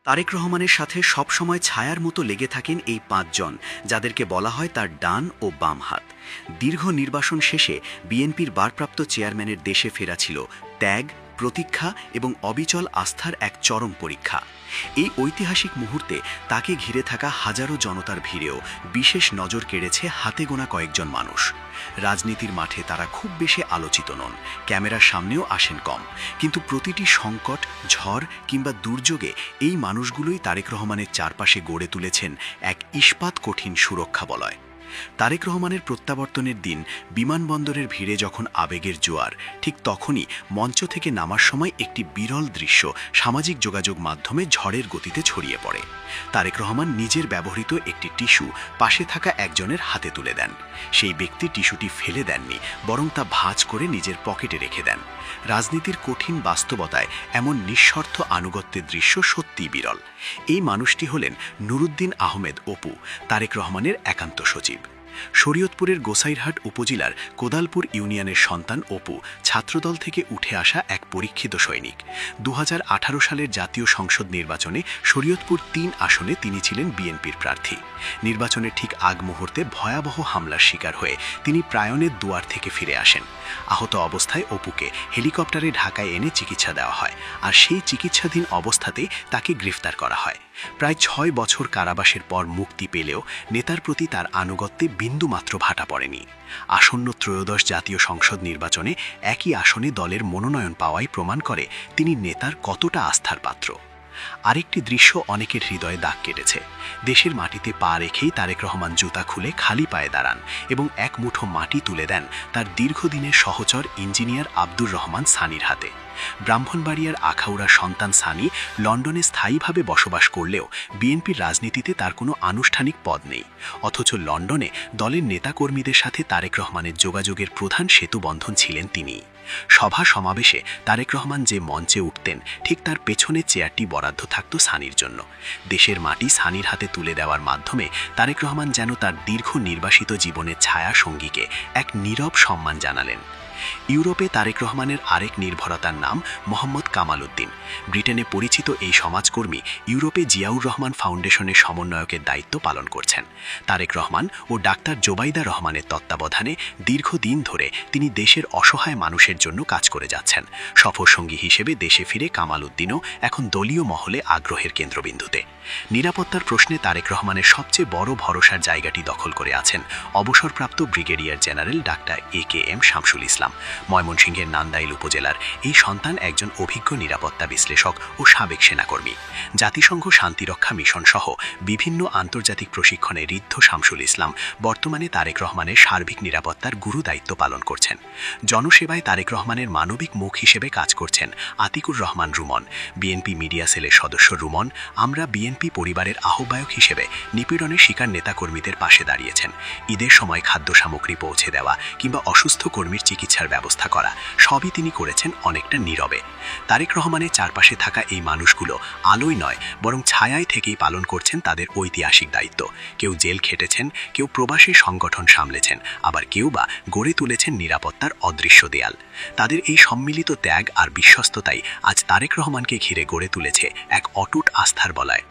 তারেক রহমানের সাথে সবসময় ছায়ার মতো লেগে থাকেন এই পাঁচজন, যাদেরকে বলা হয় তার ডান ও বাম হাত। দীর্ঘ নির্বাসন শেষে বিএনপির ভারপ্রাপ্ত চেয়ারম্যানের দেশে ফেরা ছিল ত্যাগ, প্রতীক্ষা এবং অবিচল আস্থার এক চরম পরীক্ষা। এই ঐতিহাসিক মুহূর্তে তাকে ঘিরে থাকা হাজারো জনতার ভিড়েও বিশেষ নজর কেড়েছে হাতে গোনা কয়েকজন মানুষ। রাজনীতির মাঠে তারা খুব বেশি আলোচিত নন, ক্যামেরার সামনেও আসেন কম, কিন্তু প্রতিটি সংকট, ঝড় কিংবা দুর্যোগে এই মানুষগুলোই তারেক রহমানের চারপাশে গড়ে তুলেছেন এক ইস্পাত কঠিন সুরক্ষা বলয়। তারেক রহমানের প্রত্যাবর্তনের দিন বিমানবন্দরের ভিড়ে যখন আবেগের জোয়ার, ঠিক তখনই মঞ্চ থেকে নামার সময় একটি বিরল দৃশ্য সামাজিক যোগাযোগ মাধ্যমে ঝড়ের গতিতে ছড়িয়ে পড়ে। তারেক রহমান নিজের ব্যবহৃত একটি টিস্যু পাশে থাকা একজনের হাতে তুলে দেন। সেই ব্যক্তি টিস্যুটি ফেলে দেননি, বরং তা ভাঁজ করে নিজের পকেটে রেখে দেন। রাজনীতির কঠিন বাস্তবতায় এমন নিঃস্বার্থ আনুগত্যের দৃশ্য সত্যিই বিরল। এই মানুষটি হলেন নুরুদ্দিন আহমেদ অপু, তারেক রহমানের একান্ত সচিব। শরীয়তপুরের গোসাইরহাট উপজেলার কোদালপুর ইউনিয়নের সন্তান অপু ছাত্রদল থেকে উঠে আসা এক পরীক্ষিত সৈনিক। 2018 সালের জাতীয় সংসদ নির্বাচনে শরীয়তপুর 3 আসনে তিনি ছিলেন বিএনপির প্রার্থী। নির্বাচনের ঠিক আগ মুহূর্তে ভয়াবহ হামলার শিকার হয়ে তিনি প্রায়ণের দুয়ার থেকে ফিরে আসেন। আহত অবস্থায় অপুকে হেলিকপ্টারে ঢাকায় এনে চিকিৎসা দেওয়া হয়, আর সেই চিকিৎসাধীন অবস্থাতেই তাকে গ্রেফতার করা হয়। প্রায় 6 বছর কারাবাসের পর মুক্তি পেলেও নেতার প্রতি তার আনুগত্যে বিন্দুমাত্র ভাটা পড়েনি। আসন্ন ত্রয়োদশ জাতীয় সংসদ নির্বাচনে একই আসনে দলের মনোনয়ন পাওয়াই প্রমাণ করে তিনি নেতার কতটা আস্থার পাত্র। আরেকটি দৃশ্য অনেকের হৃদয়ে দাগ কেটেছে। দেশের মাটিতে পা রেখেই তারেক রহমান জুতা খুলে খালি পায়ে দাঁড়ান এবং এক মুঠো মাটি তুলে দেন তার দীর্ঘদিনের সহচর ইঞ্জিনিয়ার আব্দুর রহমান সানির হাতে। ব্রাহ্মণবাড়িয়ার আখাউড়া সন্তান সানি লন্ডনে স্থায়ীভাবে বসবাস করলেও বিএনপির রাজনীতিতে তার কোনো আনুষ্ঠানিক পদ নেই। অথচ লন্ডনে দলের নেতাকর্মীদের সাথে তারেক রহমানের যোগাযোগের প্রধান সেতুবন্ধন ছিলেন তিনি। সভা সমাবেশে তারেক রহমান যে মঞ্চে উঠতেন, ঠিক তার পেছনে চেয়ারটি বরাদ্দ থাকত সানির জন্য। দেশের মাটি সানির হাতে তুলে দেওয়ার মাধ্যমে তারেক রহমান যেন তার দীর্ঘ নির্বাসিত জীবনের ছায়া সঙ্গীকে এক নীরব সম্মান জানালেন। ইউরোপে তারেক রহমানের আরেক নির্ভরতার নাম মোহাম্মদ কামাল উদ্দিন। ব্রিটেনে পরিচিত এই সমাজকর্মী ইউরোপে জিয়াউর রহমান ফাউন্ডেশনের সমন্বয়কের দায়িত্ব পালন করছেন। তারেক রহমান ও ডাক্তার জোবাইদা রহমানের তত্ত্বাবধানে দীর্ঘদিন ধরে তিনি দেশের অসহায় মানুষের জন্য কাজ করে যাচ্ছেন। সফরসঙ্গী হিসেবে দেশে ফিরে কামাল উদ্দিনও এখন দলীয় মহলে আগ্রহের কেন্দ্রবিন্দুতে। নিরাপত্তার প্রশ্নে তারেক রহমানের সবচেয়ে বড় ভরসার জায়গাটি দখল করে আছেন অবসরপ্রাপ্ত ব্রিগেডিয়ার জেনারেল ডাক্তার AKM শামসুল ইসলাম। ময়মনসিংহের নান্দাইল উপজেলার এই সন্তান একজন অভিজ্ঞ নিরাপত্তা বিশ্লেষক ও সাবেক সেনাকর্মী। জাতিসংঘ শান্তিরক্ষা মিশন সহ বিভিন্ন আন্তর্জাতিক প্রশিক্ষণে ঋদ্ধ শামসুল ইসলাম বর্তমানে তারেক রহমানের সার্বিক নিরাপত্তার গুরু দায়িত্ব পালন করছেন। জনসেবায় তারেক রহমানের মানবিক মুখ হিসেবে কাজ করছেন আতিকুর রহমান রুমন। বিএনপি মিডিয়া সেলের সদস্য রুমন আমরা বিএনপি পরিবারের আহ্বায়ক হিসেবে নিপীড়নের শিকার নেতাকর্মীদের পাশে দাঁড়িয়েছেন। ঈদের সময় খাদ্য সামগ্রী পৌঁছে দেওয়া কিংবা অসুস্থ কর্মীর চিকিৎসার ব্যবস্থা করা, সবই তিনি করেছেন অনেকটা নীরবে। তারেক রহমানের চারপাশে থাকা এই মানুষগুলো আলোয় নয়, বরং ছায়ায় থেকেই পালন করছেন তাদের ঐতিহাসিক দায়িত্ব। কেউ জেল খেটেছেন, কেউ প্রবাসী সংগঠন সামলেছেন, আবার কেউ বা গড়ে তুলেছেন নিরাপত্তার অদৃশ্য দেয়াল। তাদের এই সম্মিলিত ত্যাগ আর বিশ্বস্ততাই আজ তারেক রহমানকে ঘিরে গড়ে তুলেছে এক অটুট আস্থার বলয়।